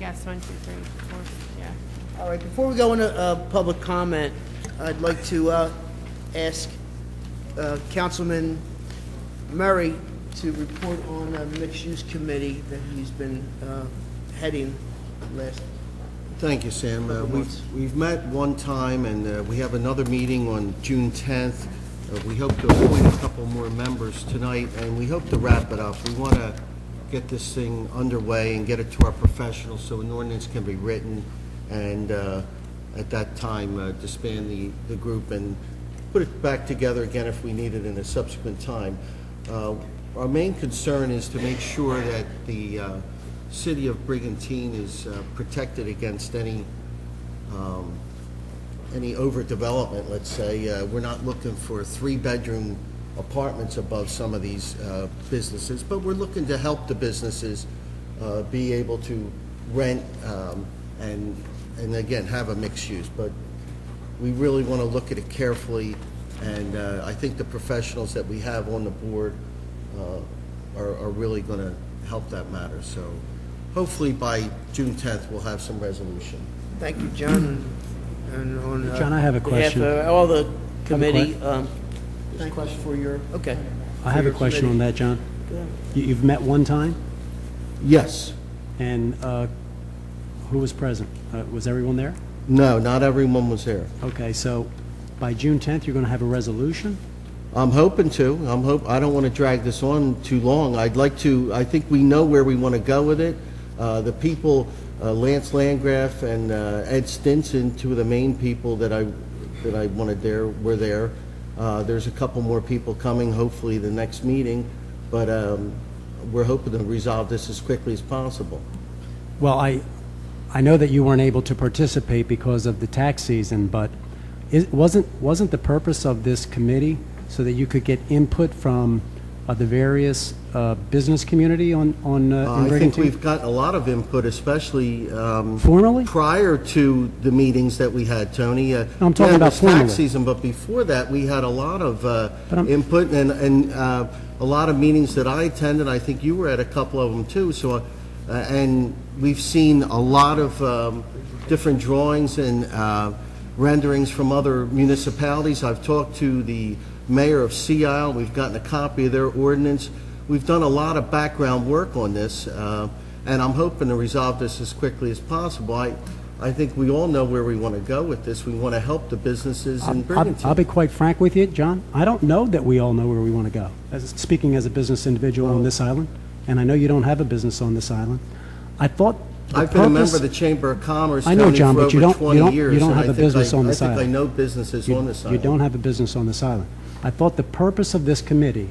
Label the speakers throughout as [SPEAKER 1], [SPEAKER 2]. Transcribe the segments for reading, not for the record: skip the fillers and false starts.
[SPEAKER 1] guess 1, 2, 3, 4, yeah.
[SPEAKER 2] All right, before we go into public comment, I'd like to ask Councilman Murray to report on the mixed-use committee that he's been heading last.
[SPEAKER 3] Thank you, Sam. We've met one time, and we have another meeting on June 10th. We hope to appoint a couple more members tonight, and we hope to wrap it up. We want to get this thing underway and get it to our professionals so an ordinance can be written, and at that time disband the group and put it back together again if we need it in a subsequent time. Our main concern is to make sure that the city of Brigantine is protected against any overdevelopment, let's say. We're not looking for 3-bedroom apartments above some of these businesses, but we're looking to help the businesses be able to rent and again, have a mixed use. But we really want to look at it carefully, and I think the professionals that we have on the board are really going to help that matter. So hopefully by June 10th, we'll have some resolution.
[SPEAKER 2] Thank you, John. And on
[SPEAKER 4] John, I have a question.
[SPEAKER 2] behalf of all the committee,
[SPEAKER 4] Thank
[SPEAKER 2] question for your, okay.
[SPEAKER 4] I have a question on that, John. You've met one time,
[SPEAKER 3] Yes.
[SPEAKER 4] and who was present? Was everyone there?
[SPEAKER 3] No, not everyone was there.
[SPEAKER 4] Okay, so by June 10th, you're going to have a resolution?
[SPEAKER 3] I'm hoping to. I don't want to drag this on too long. I'd like to. I think we know where we want to go with it. The people, Lance Landgraf and Ed Stinson, two of the main people that I wanted there, were there. There's a couple more people coming, hopefully the next meeting, but we're hoping to resolve this as quickly as possible.
[SPEAKER 4] Well, I know that you weren't able to participate because of the tax season, but wasn't the purpose of this committee so that you could get input from the various business community on
[SPEAKER 3] I think
[SPEAKER 4] Brigantine?
[SPEAKER 3] we've gotten a lot of input, especially
[SPEAKER 4] Formally?
[SPEAKER 3] prior to the meetings that we had, Tony.
[SPEAKER 4] I'm talking about formally.
[SPEAKER 3] Tax season, but before that, we had a lot of input and a lot of meetings that I attended. I think you were at a couple of them too. So, and we've seen a lot of different drawings and renderings from other municipalities. I've talked to the mayor of Sea Isle. We've gotten a copy of their ordinance. We've done a lot of background work on this, and I'm hoping to resolve this as quickly as possible. I think we all know where we want to go with this. We want to help the businesses in Brigantine.
[SPEAKER 4] I'll be quite frank with you, John. I don't know that we all know where we want to go. Speaking as a business individual on this island, and I know you don't have a business on this island, I thought
[SPEAKER 3] I've been a member of the Chamber of Commerce,
[SPEAKER 4] I know,
[SPEAKER 3] Tony,
[SPEAKER 4] John,
[SPEAKER 3] for
[SPEAKER 4] but you
[SPEAKER 3] over
[SPEAKER 4] don't,
[SPEAKER 3] 20 years.
[SPEAKER 4] you don't
[SPEAKER 3] and
[SPEAKER 4] have a business on this island.
[SPEAKER 3] I think I know businesses on this island.
[SPEAKER 4] You don't have a business on this island. I thought the purpose of this committee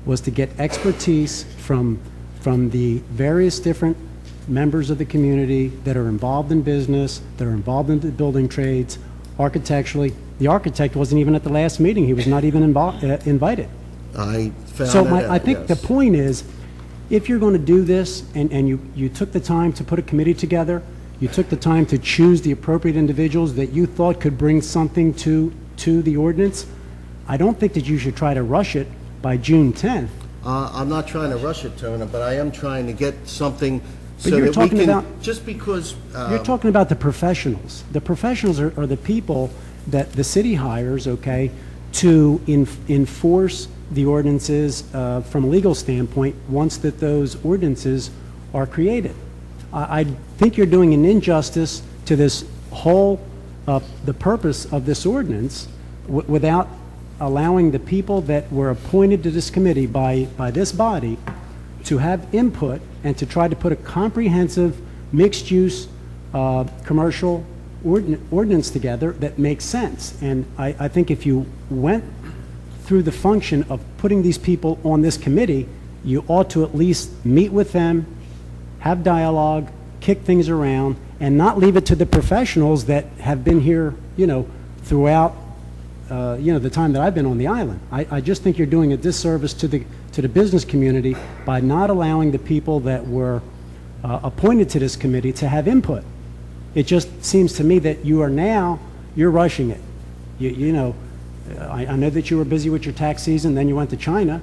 [SPEAKER 4] was to get expertise from the various different members of the community that are involved in business, that are involved in the building trades, architecturally. The architect wasn't even at the last meeting. He was not even invited.
[SPEAKER 3] I found
[SPEAKER 4] So
[SPEAKER 3] that out,
[SPEAKER 4] I think
[SPEAKER 3] yes.
[SPEAKER 4] the point is, if you're going to do this and you took the time to put a committee together, you took the time to choose the appropriate individuals that you thought could bring something to the ordinance, I don't think that you should try to rush it by June 10th.
[SPEAKER 3] I'm not trying to rush it, Tony, but I am trying to get something so
[SPEAKER 4] you're
[SPEAKER 3] that we
[SPEAKER 4] talking
[SPEAKER 3] can,
[SPEAKER 4] about-
[SPEAKER 3] just because...
[SPEAKER 4] You're talking about the professionals. The professionals are the people that the city hires, okay, to enforce the ordinances from a legal standpoint once that those ordinances are created. I think you're doing an injustice to this whole, the purpose of this ordinance without allowing the people that were appointed to this committee by this body to have input and to try to put a comprehensive mixed-use commercial ordinance together that makes sense. And I think if you went through the function of putting these people on this committee, you ought to at least meet with them, have dialogue, kick things around, and not leave it to the professionals that have been here, throughout, the time that I've been on the island. I just think you're doing a disservice to the business community by not allowing the people that were appointed to this committee to have input. It just seems to me that you're rushing it. I know that you were busy with your tax season, then you went to China.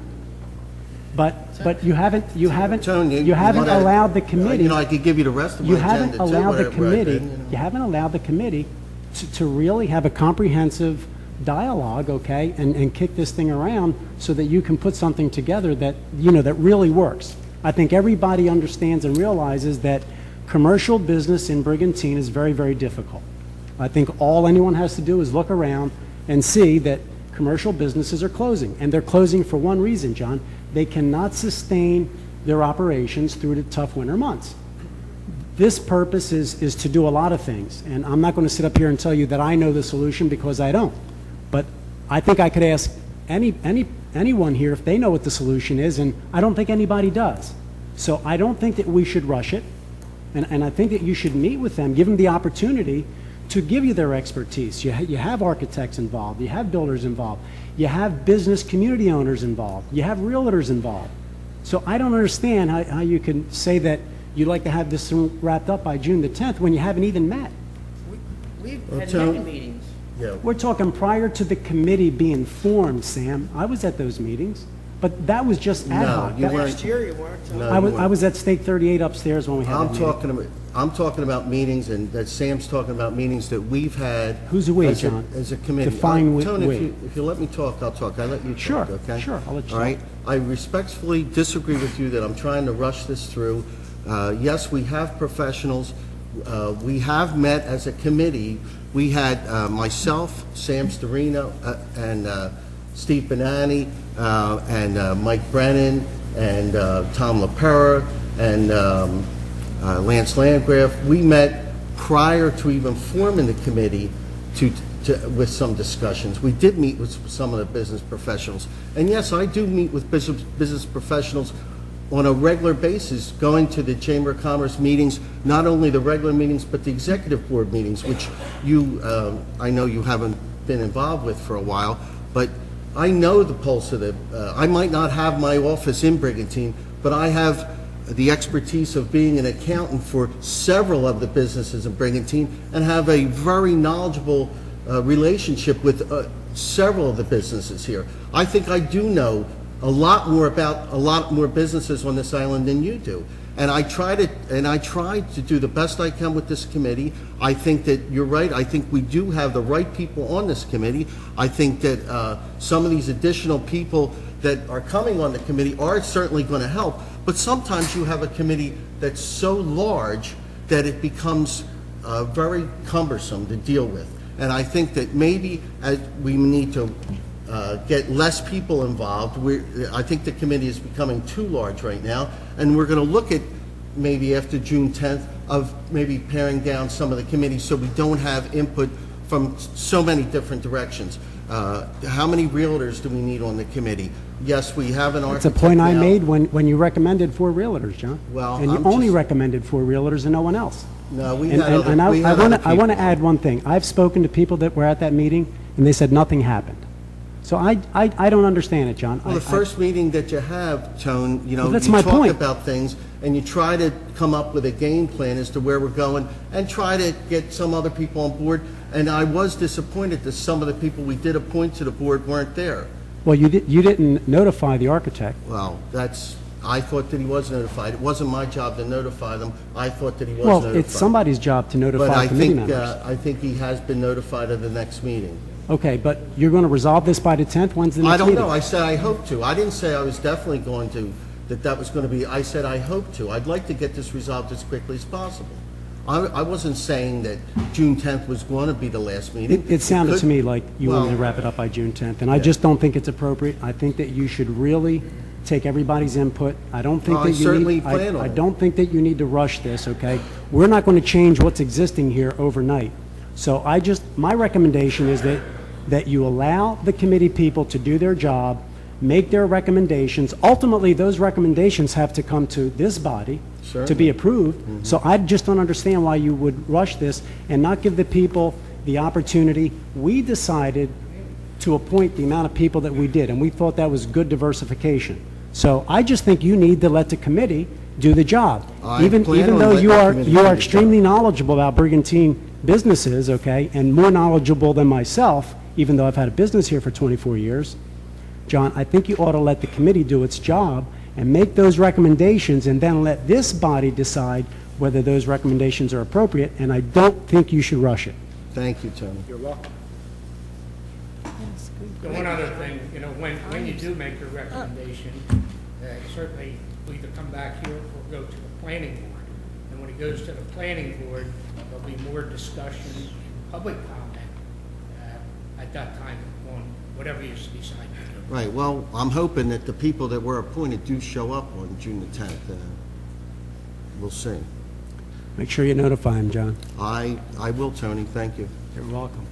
[SPEAKER 4] But you haven't
[SPEAKER 3] Tony,
[SPEAKER 4] you haven't
[SPEAKER 3] wanna-
[SPEAKER 4] allowed the committee.
[SPEAKER 3] I could give you the rest of my
[SPEAKER 4] You
[SPEAKER 3] agenda,
[SPEAKER 4] haven't
[SPEAKER 3] too,
[SPEAKER 4] allowed the
[SPEAKER 3] whatever I've
[SPEAKER 4] committee,
[SPEAKER 3] been,
[SPEAKER 4] you haven't allowed the committee to really have a comprehensive dialogue, okay, and kick this thing around so that you can put something together that, that really works. I think everybody understands and realizes that commercial business in Brigantine is very, very difficult. I think all anyone has to do is look around and see that commercial businesses are closing, and they're closing for one reason, John. They cannot sustain their operations through the tough winter months. This purpose is to do a lot of things, and I'm not going to sit up here and tell you that I know the solution because I don't. But I think I could ask anyone here if they know what the solution is, and I don't think anybody does. So I don't think that we should rush it, and I think that you should meet with them, give them the opportunity to give you their expertise. You have architects involved, you have builders involved, you have business community owners involved, you have realtors involved. So I don't understand how you can say that you'd like to have this wrapped up by June the 10th when you haven't even met.
[SPEAKER 2] We've
[SPEAKER 3] Well,
[SPEAKER 2] had
[SPEAKER 3] Tony-
[SPEAKER 2] many meetings.
[SPEAKER 3] Yeah.
[SPEAKER 4] We're talking prior to the committee being formed, Sam. I was at those meetings, but that was just ad
[SPEAKER 3] No,
[SPEAKER 4] hoc.
[SPEAKER 3] you
[SPEAKER 4] That-
[SPEAKER 3] weren't.
[SPEAKER 2] Last year you weren't.
[SPEAKER 3] No,
[SPEAKER 4] I
[SPEAKER 3] you
[SPEAKER 4] was,
[SPEAKER 3] weren't.
[SPEAKER 4] I was at Stake 38 upstairs when we had that meeting.
[SPEAKER 3] I'm talking about meetings, and that Sam's talking about meetings that we've had.
[SPEAKER 4] Who's we,
[SPEAKER 3] as
[SPEAKER 4] John?
[SPEAKER 3] As a committee.
[SPEAKER 4] Define
[SPEAKER 3] Tony,
[SPEAKER 4] we.
[SPEAKER 3] if you let me talk, I'll talk. I let you talk,
[SPEAKER 4] Sure,
[SPEAKER 3] okay?
[SPEAKER 4] sure, I'll let you
[SPEAKER 3] All right? I respectfully disagree with you that I'm trying to rush this through. Yes, we have professionals. We have met as a committee. We had myself, Sam Storino, and Steve Benani, and Mike Brennan, and Tom LaPera, and Lance Landgraf. We met prior to even forming the committee with some discussions. We did meet with some of the business professionals. And yes, I do meet with business professionals on a regular basis, going to the Chamber of Commerce meetings, not only the regular meetings, but the executive board meetings, which I know you haven't been involved with for a while, but I know the pulse of I might not have my office in Brigantine, but I have the expertise of being an accountant for several of the businesses in Brigantine and have a very knowledgeable relationship with several of the businesses here. I think I do know a lot more businesses on this island than you do. And I try to do the best I can with this committee. I think that you're right. I think we do have the right people on this committee. I think that some of these additional people that are coming on the committee are certainly going to help. But sometimes you have a committee that's so large that it becomes very cumbersome to deal with. And I think that maybe we need to get less people involved. I think the committee is becoming too large right now, and we're going to look at maybe after June 10th of maybe paring down some of the committees so we don't have input from so many different directions. How many realtors do we need on the committee? Yes, we have an architect.
[SPEAKER 4] It's a point I
[SPEAKER 3] now.
[SPEAKER 4] made when you recommended 4 realtors, John.
[SPEAKER 3] Well,
[SPEAKER 4] and you
[SPEAKER 3] I'm
[SPEAKER 4] only
[SPEAKER 3] just-
[SPEAKER 4] recommended 4 realtors and no one else.
[SPEAKER 3] No, we
[SPEAKER 4] And,
[SPEAKER 3] had
[SPEAKER 4] and,
[SPEAKER 3] other,
[SPEAKER 4] and
[SPEAKER 3] we had other
[SPEAKER 4] I want to
[SPEAKER 3] people.
[SPEAKER 4] add one thing. I've spoken to people that were at that meeting, and they said nothing happened. So I don't understand it, John.
[SPEAKER 3] Well, the first meeting that you have, Tone, you know,
[SPEAKER 4] Well, that's
[SPEAKER 3] you
[SPEAKER 4] my
[SPEAKER 3] talk
[SPEAKER 4] point.
[SPEAKER 3] about things and you try to come up with a game plan as to where we're going and try to get some other people on board. And I was disappointed that some of the people we did appoint to the board weren't there.
[SPEAKER 4] Well, you didn't notify the architect.
[SPEAKER 3] Well, I thought that he was notified. It wasn't my job to notify them. I thought that he was
[SPEAKER 4] Well,
[SPEAKER 3] notified.
[SPEAKER 4] it's somebody's job to
[SPEAKER 3] But
[SPEAKER 4] notify committee members.
[SPEAKER 3] I think he has been notified of the next meeting.
[SPEAKER 4] Okay, but you're going to resolve this by the 10th? When's the next
[SPEAKER 3] I don't
[SPEAKER 4] meeting?
[SPEAKER 3] know. I said I hope to. I didn't say I was definitely going to, that was going to be, I said I hope to. I'd like to get this resolved as quickly as possible. I wasn't saying that June 10th was going to be the last meeting.
[SPEAKER 4] It sounded
[SPEAKER 3] could-
[SPEAKER 4] to me like you wanted to
[SPEAKER 3] well,
[SPEAKER 4] wrap it up by June 10th, and I just don't think it's appropriate. I think that you should really take everybody's input. I don't think
[SPEAKER 3] Well, I
[SPEAKER 4] that you
[SPEAKER 3] certainly
[SPEAKER 4] need,
[SPEAKER 3] plan on
[SPEAKER 4] I
[SPEAKER 3] it.
[SPEAKER 4] don't think that you need to rush this, okay? We're not going to change what's existing here overnight. So my recommendation is that you allow the committee people to do their job, make their recommendations. Ultimately, those recommendations have to come to this body to be approved. So I just don't understand why you would rush this and not give the people the opportunity. We decided to appoint the amount of people that we did, and we thought that was good diversification. So I just think you need to let the committee do the job.
[SPEAKER 3] I
[SPEAKER 4] Even
[SPEAKER 3] plan on
[SPEAKER 4] though
[SPEAKER 3] letting
[SPEAKER 4] you
[SPEAKER 3] the
[SPEAKER 4] are
[SPEAKER 3] committee
[SPEAKER 4] you
[SPEAKER 3] do
[SPEAKER 4] are
[SPEAKER 3] the
[SPEAKER 4] extremely knowledgeable about Brigantine businesses, okay, and more knowledgeable than myself, even though I've had a business here for 24 years, John, I think you ought to let the committee do its job and make those recommendations, and then let this body decide whether those recommendations are appropriate, and I don't think you should rush it.
[SPEAKER 3] Thank you, Tony.
[SPEAKER 2] You're welcome.
[SPEAKER 5] The one other thing, you know, when you do make your recommendation, certainly will either come back here or go to the planning board. And when it goes to the planning board, there'll be more discussion and public comment at that time on whatever you decide to do.
[SPEAKER 3] Right, well, I'm hoping that the people that were appointed do show up on June the 10th. We'll see.
[SPEAKER 4] Make sure you notify him, John.
[SPEAKER 3] I will, Tony, thank you.
[SPEAKER 4] You're welcome.